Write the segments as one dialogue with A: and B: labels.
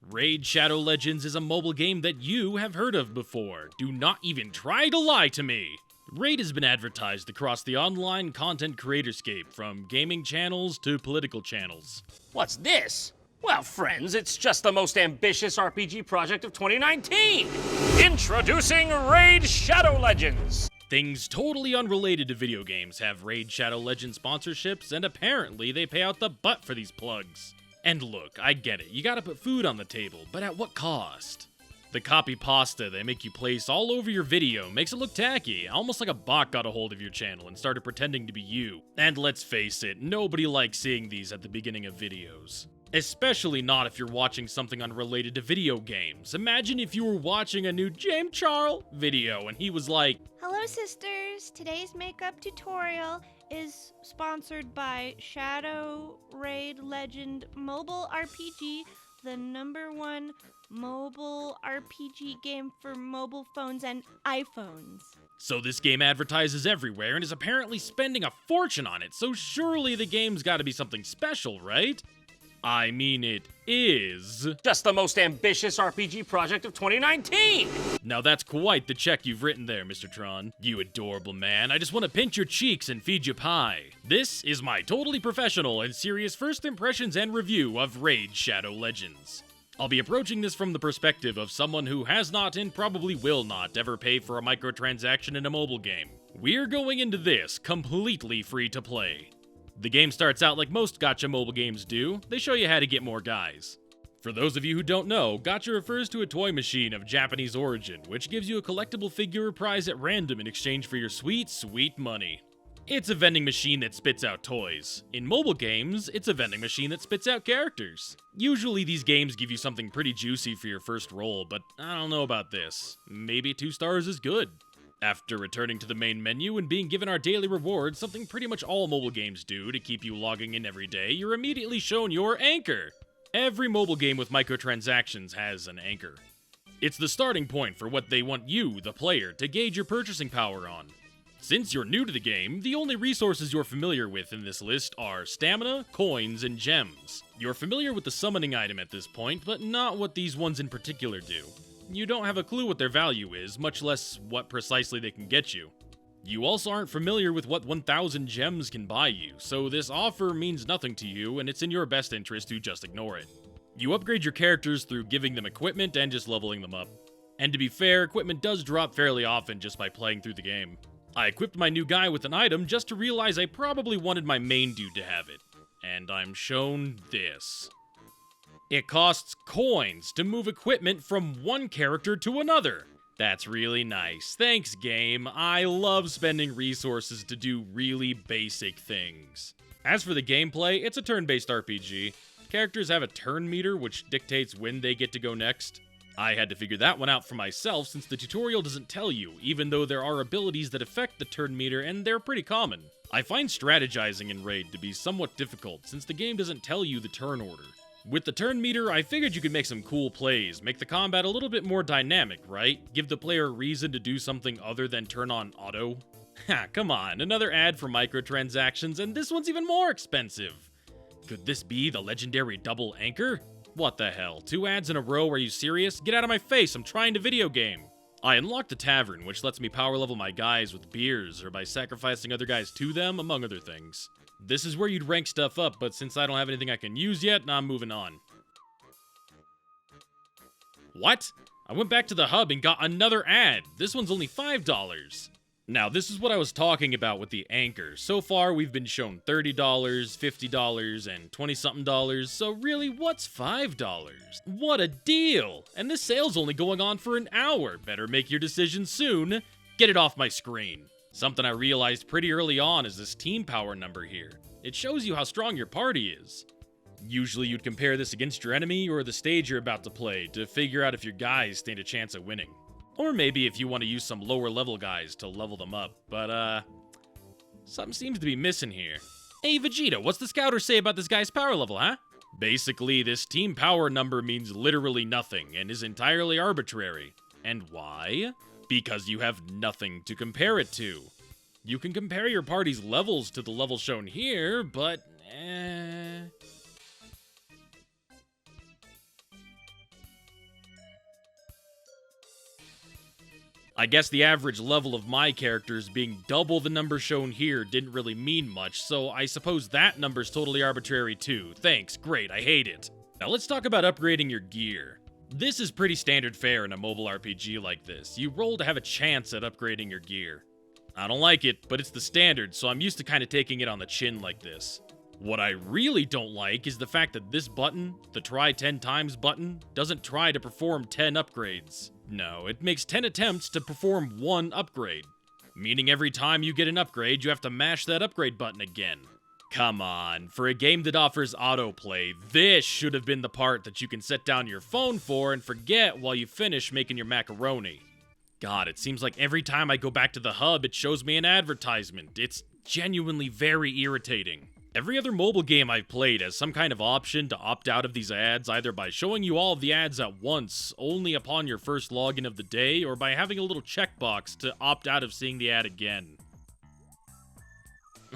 A: Raid Shadow Legends is a mobile game that you have heard of before. Do not even try to lie to me! Raid has been advertised across the online content creatorscape, from gaming channels to political channels.
B: What's this? Well, friends, it's just the most ambitious RPG project of 2019! Introducing Raid Shadow Legends!
A: Things totally unrelated to video games have Raid Shadow Legends sponsorships, and apparently they pay out the butt for these plugs. And look, I get it, you gotta put food on the table, but at what cost? The copy pasta they make you place all over your video makes it look tacky, almost like a bot got a hold of your channel and started pretending to be you. And let's face it, nobody likes seeing these at the beginning of videos. Especially not if you're watching something unrelated to video games. Imagine if you were watching a new James Charles video and he was like,
C: "Hello sisters, today's makeup tutorial is sponsored by Shadow Raid Legend Mobile RPG, the #1 mobile RPG game for mobile phones and iPhones."
A: So this game advertises everywhere and is apparently spending a fortune on it, so surely the game's gotta be something special, right? I mean, it is.
B: Just the most ambitious RPG project of 2019!
A: Now that's quite the check you've written there, Mr. Tron. You adorable man, I just want to pinch your cheeks and feed you pie. This is my totally professional and serious first impressions and review of Raid Shadow Legends. I'll be approaching this from the perspective of someone who has not and probably will not ever pay for a microtransaction in a mobile game. We're going into this completely free to play. The game starts out like most gacha mobile games do. They show you how to get more guys. For those of you who don't know, gacha refers to a toy machine of Japanese origin, which gives you a collectible figure or prize at random in exchange for your sweet, sweet money. It's a vending machine that spits out toys. In mobile games, it's a vending machine that spits out characters. Usually these games give you something pretty juicy for your first roll, but I don't know about this. Maybe 2 stars is good. After returning to the main menu and being given our daily rewards, something pretty much all mobile games do to keep you logging in every day, you're immediately shown your anchor. Every mobile game with microtransactions has an anchor. It's the starting point for what they want you, the player, to gauge your purchasing power on. Since you're new to the game, the only resources you're familiar with in this list are stamina, coins, and gems. You're familiar with the summoning item at this point, but not what these ones in particular do. You don't have a clue what their value is, much less what precisely they can get you. You also aren't familiar with what 1,000 gems can buy you, so this offer means nothing to you, and it's in your best interest to just ignore it. You upgrade your characters through giving them equipment and just leveling them up. And to be fair, equipment does drop fairly often just by playing through the game. I equipped my new guy with an item just to realize I probably wanted my main dude to have it. And I'm shown this. It costs coins to move equipment from one character to another. That's really nice. Thanks, game. I love spending resources to do really basic things. As for the gameplay, it's a turn-based RPG. Characters have a turn meter, which dictates when they get to go next. I had to figure that one out for myself since the tutorial doesn't tell you, even though there are abilities that affect the turn meter and they're pretty common. I find strategizing in Raid to be somewhat difficult since the game doesn't tell you the turn order. With the turn meter, I figured you could make some cool plays, make the combat a little bit more dynamic, right? Give the player a reason to do something other than turn on auto. Ha, come on, another ad for microtransactions, and this one's even more expensive. Could this be the legendary double anchor? What the hell, 2 ads in a row, are you serious? Get out of my face, I'm trying to video game. I unlocked a tavern, which lets me power level my guys with beers or by sacrificing other guys to them, among other things. This is where you'd rank stuff up, but since I don't have anything I can use yet, I'm moving on. What? I went back to the hub and got another ad. This one's only $5. Now, this is what I was talking about with the anchor. So far, we've been shown $30, $50, and $20-something, so really, what's $5? What a deal! And this sale's only going on for an hour. Better make your decision soon. Get it off my screen. Something I realized pretty early on is this team power number here. It shows you how strong your party is. Usually you'd compare this against your enemy or the stage you're about to play to figure out if your guys stand a chance at winning. Or maybe if you want to use some lower level guys to level them up, but something seems to be missing here. Hey Vegeta, what's the scouter say about this guy's power level, huh? Basically, this team power number means literally nothing and is entirely arbitrary. And why? Because you have nothing to compare it to. You can compare your party's levels to the level shown here, but I guess the average level of my characters being double the number shown here didn't really mean much, so I suppose that number's totally arbitrary too. Thanks, great, I hate it. Now let's talk about upgrading your gear. This is pretty standard fare in a mobile RPG like this. You roll to have a chance at upgrading your gear. I don't like it, but it's the standard, so I'm used to kind of taking it on the chin like this. What I really don't like is the fact that this button, the try 10 times button, doesn't try to perform 10 upgrades. No, it makes 10 attempts to perform 1 upgrade. Meaning every time you get an upgrade, you have to mash that upgrade button again. Come on, for a game that offers autoplay, this should have been the part that you can set down your phone for and forget while you finish making your macaroni. God, it seems like every time I go back to the hub, it shows me an advertisement. It's genuinely very irritating. Every other mobile game I've played has some kind of option to opt out of these ads, either by showing you all of the ads at once, only upon your first login of the day, or by having a little checkbox to opt out of seeing the ad again.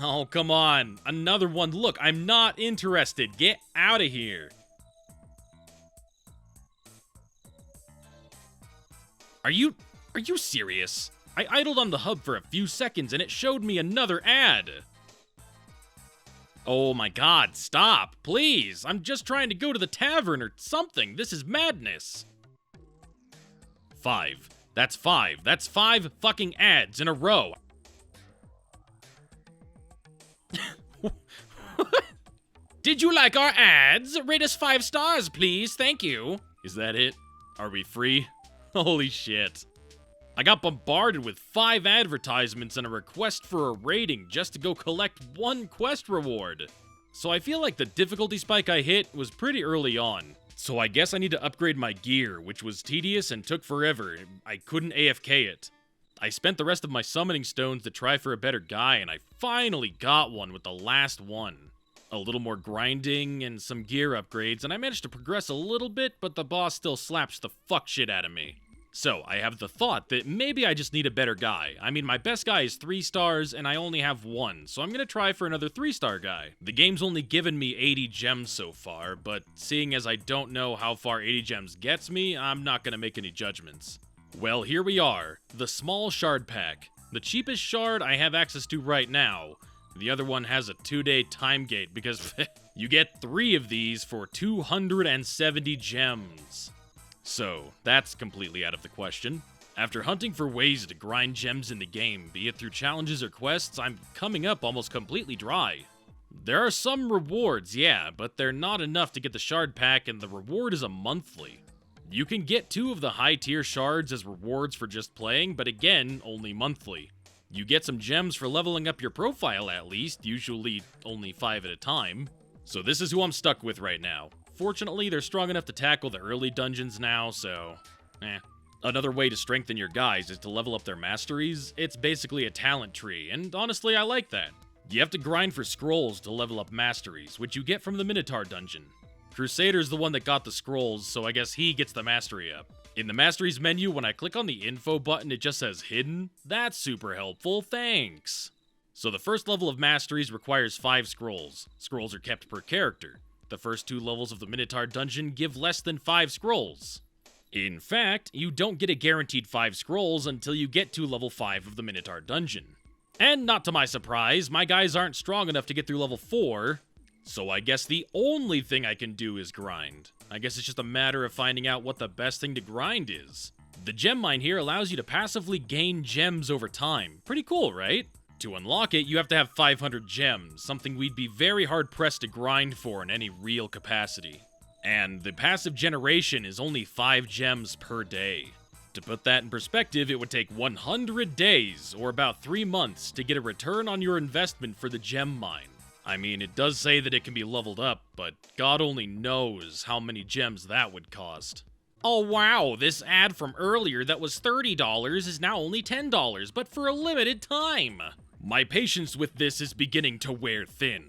A: Oh, come on. Another one. Look, I'm not interested. Get out of here. Are you serious? I idled on the hub for a few seconds and it showed me another ad. Oh my god, stop, please. I'm just trying to go to the tavern or something. This is madness. 5. That's 5. That's 5 fucking ads in a row. Did you like our ads? Rate us 5 stars, please. Thank you. Is that it? Are we free? Holy shit. I got bombarded with 5 advertisements and a request for a rating just to go collect 1 quest reward. So I feel like the difficulty spike I hit was pretty early on. So I guess I need to upgrade my gear, which was tedious and took forever. I couldn't AFK it. I spent the rest of my summoning stones to try for a better guy, and I finally got one with the last one. A little more grinding and some gear upgrades, and I managed to progress a little bit, but the boss still slaps the fuck shit out of me. So, I have the thought that maybe I just need a better guy. I mean, my best guy is 3 stars, and I only have 1, so I'm gonna try for another 3-star guy. The game's only given me 80 gems so far, but seeing as I don't know how far 80 gems gets me, I'm not gonna make any judgments. Well, here we are, the small shard pack. The cheapest shard I have access to right now. The other one has a 2-day time gate because you get 3 of these for 270 gems. So, that's completely out of the question. After hunting for ways to grind gems in the game, be it through challenges or quests, I'm coming up almost completely dry. There are some rewards, yeah, but they're not enough to get the shard pack, and the reward is a monthly. You can get 2 of the high-tier shards as rewards for just playing, but again, only monthly. You get some gems for leveling up your profile at least, usually only 5 at a time. So this is who I'm stuck with right now. Fortunately, they're strong enough to tackle the early dungeons now, so Another way to strengthen your guys is to level up their masteries. It's basically a talent tree, and honestly, I like that. You have to grind for scrolls to level up masteries, which you get from the Minotaur dungeon. Crusader's the one that got the scrolls, so I guess he gets the mastery up. In the masteries menu, when I click on the info button, it just says hidden. That's super helpful, thanks. So the first level of masteries requires 5 scrolls. Scrolls are kept per character. The first 2 levels of the Minotaur dungeon give less than 5 scrolls. In fact, you don't get a guaranteed 5 scrolls until you get to level 5 of the Minotaur dungeon. And not to my surprise, my guys aren't strong enough to get through level 4, so I guess the only thing I can do is grind. I guess it's just a matter of finding out what the best thing to grind is. The gem mine here allows you to passively gain gems over time. Pretty cool, right? To unlock it, you have to have 500 gems, something we'd be very hard-pressed to grind for in any real capacity. And the passive generation is only 5 gems per day. To put that in perspective, it would take 100 days, or about 3 months, to get a return on your investment for the gem mine. I mean, it does say that it can be leveled up, but God only knows how many gems that would cost. Oh wow, this ad from earlier that was $30 is now only $10, but for a limited time! My patience with this is beginning to wear thin.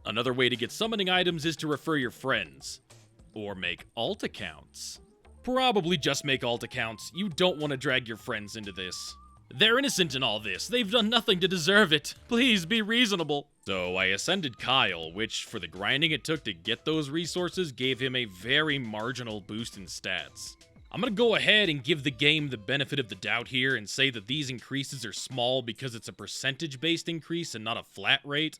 A: Another way to get summoning items is to refer your friends. Or make alt accounts. Probably just make alt accounts. You don't want to drag your friends into this. They're innocent in all this. They've done nothing to deserve it. Please be reasonable. So I ascended Kyle, which for the grinding it took to get those resources gave him a very marginal boost in stats. I'm gonna go ahead and give the game the benefit of the doubt here and say that these increases are small because it's a percentage-based increase and not a flat rate.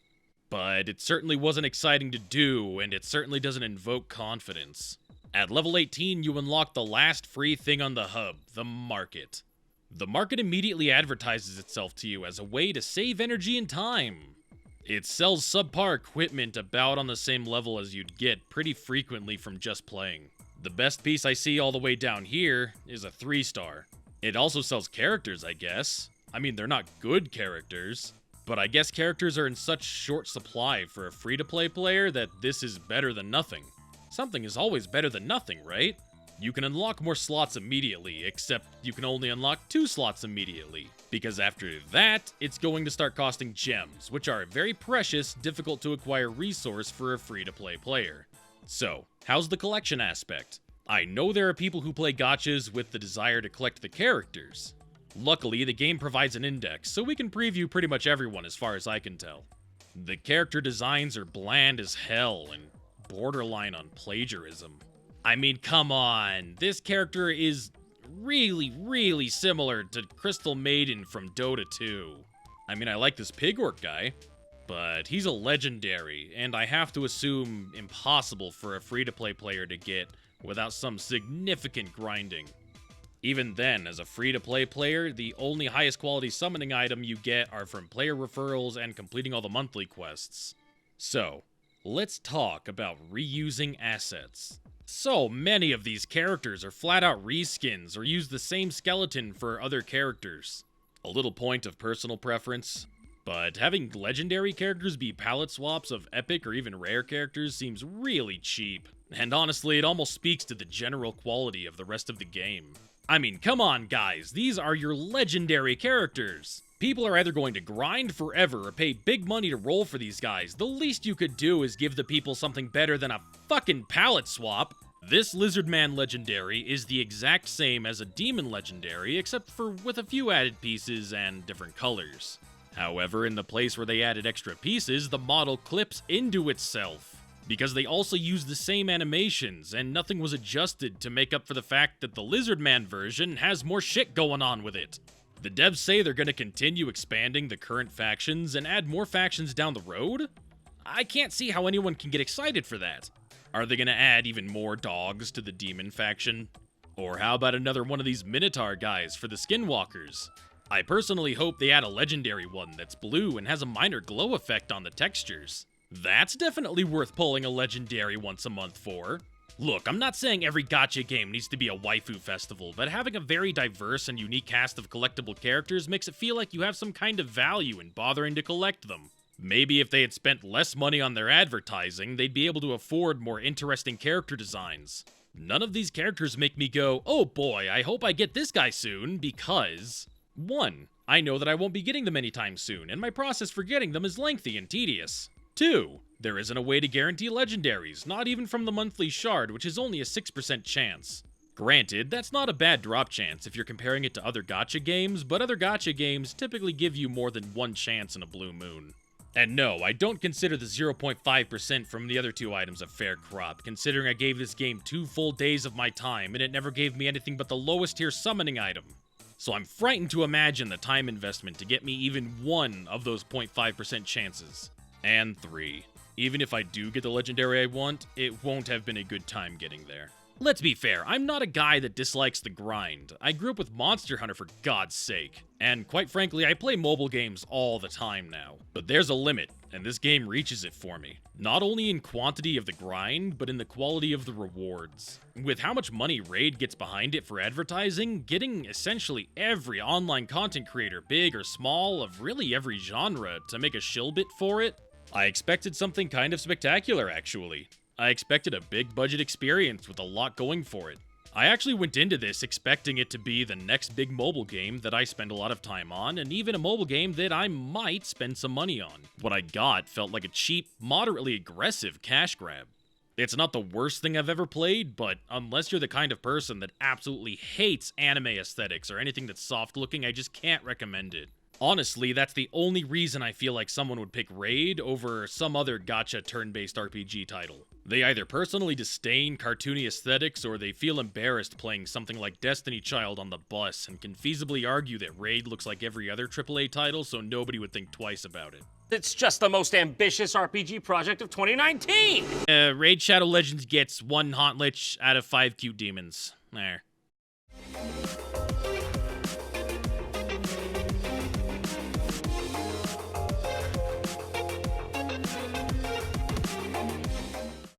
A: But it certainly wasn't exciting to do, and it certainly doesn't invoke confidence. At level 18, you unlock the last free thing on the hub, the market. The market immediately advertises itself to you as a way to save energy and time. It sells subpar equipment about on the same level as you'd get pretty frequently from just playing. The best piece I see all the way down here is a 3-star. It also sells characters, I guess. I mean, they're not good characters, but I guess characters are in such short supply for a free-to-play player that this is better than nothing. Something is always better than nothing, right? You can unlock more slots immediately, except you can only unlock 2 slots immediately, because after that, it's going to start costing gems, which are a very precious, difficult to acquire resource for a free-to-play player. So, how's the collection aspect? I know there are people who play gachas with the desire to collect the characters. Luckily, the game provides an index, so we can preview pretty much everyone as far as I can tell. The character designs are bland as hell and borderline on plagiarism. I mean, come on, this character is really similar to Crystal Maiden from Dota 2. I mean, I like this pig orc guy, but he's a legendary, and I have to assume impossible for a free-to-play player to get without some significant grinding. Even then, as a free-to-play player, the only highest quality summoning item you get are from player referrals and completing all the monthly quests. So, let's talk about reusing assets. So many of these characters are flat-out reskins or use the same skeleton for other characters. A little point of personal preference, but having legendary characters be palette swaps of epic or even rare characters seems really cheap. And honestly, it almost speaks to the general quality of the rest of the game. I mean, come on guys, these are your legendary characters. People are either going to grind forever or pay big money to roll for these guys. The least you could do is give the people something better than a fucking palette swap. This Lizardman legendary is the exact same as a demon legendary, except for with a few added pieces and different colors. However, in the place where they added extra pieces, the model clips into itself, because they also use the same animations, and nothing was adjusted to make up for the fact that the Lizardman version has more shit going on with it. The devs say they're going to continue expanding the current factions and add more factions down the road? I can't see how anyone can get excited for that. Are they going to add even more dogs to the demon faction? Or how about another one of these Minotaur guys for the Skinwalkers? I personally hope they add a legendary one that's blue and has a minor glow effect on the textures. That's definitely worth pulling a legendary once a month for. Look, I'm not saying every gacha game needs to be a waifu festival, but having a very diverse and unique cast of collectible characters makes it feel like you have some kind of value in bothering to collect them. Maybe if they had spent less money on their advertising, they'd be able to afford more interesting character designs. None of these characters make me go, oh boy, I hope I get this guy soon, because 1. I know that I won't be getting them anytime soon, and my process for getting them is lengthy and tedious. 2. There isn't a way to guarantee legendaries, not even from the monthly shard, which is only a 6% chance. Granted, that's not a bad drop chance if you're comparing it to other gacha games, but other gacha games typically give you more than one chance in a blue moon. And no, I don't consider the 0.5% from the other 2 items a fair crop, considering I gave this game 2 full days of my time and it never gave me anything but the lowest tier summoning item. So I'm frightened to imagine the time investment to get me even one of those 0.5% chances. And 3. Even if I do get the legendary I want, it won't have been a good time getting there. Let's be fair, I'm not a guy that dislikes the grind. I grew up with Monster Hunter for God's sake. And quite frankly, I play mobile games all the time now. But there's a limit, and this game reaches it for me. Not only in quantity of the grind, but in the quality of the rewards. With how much money Raid gets behind it for advertising, getting essentially every online content creator, big or small, of really every genre, to make a shill bit for it, I expected something kind of spectacular, actually. I expected a big budget experience with a lot going for it. I actually went into this expecting it to be the next big mobile game that I spend a lot of time on, and even a mobile game that I might spend some money on. What I got felt like a cheap, moderately aggressive cash grab. It's not the worst thing I've ever played, but unless you're the kind of person that absolutely hates anime aesthetics or anything that's soft looking, I just can't recommend it. Honestly, that's the only reason I feel like someone would pick Raid over some other gacha turn-based RPG title. They either personally disdain cartoony aesthetics, or they feel embarrassed playing something like Destiny Child on the bus, and can feasibly argue that Raid looks like every other AAA title, so nobody would think twice about it.
B: It's just the most ambitious RPG project of 2019!
A: Raid Shadow Legends gets 1 HauntLich out of 5 cute demons. There.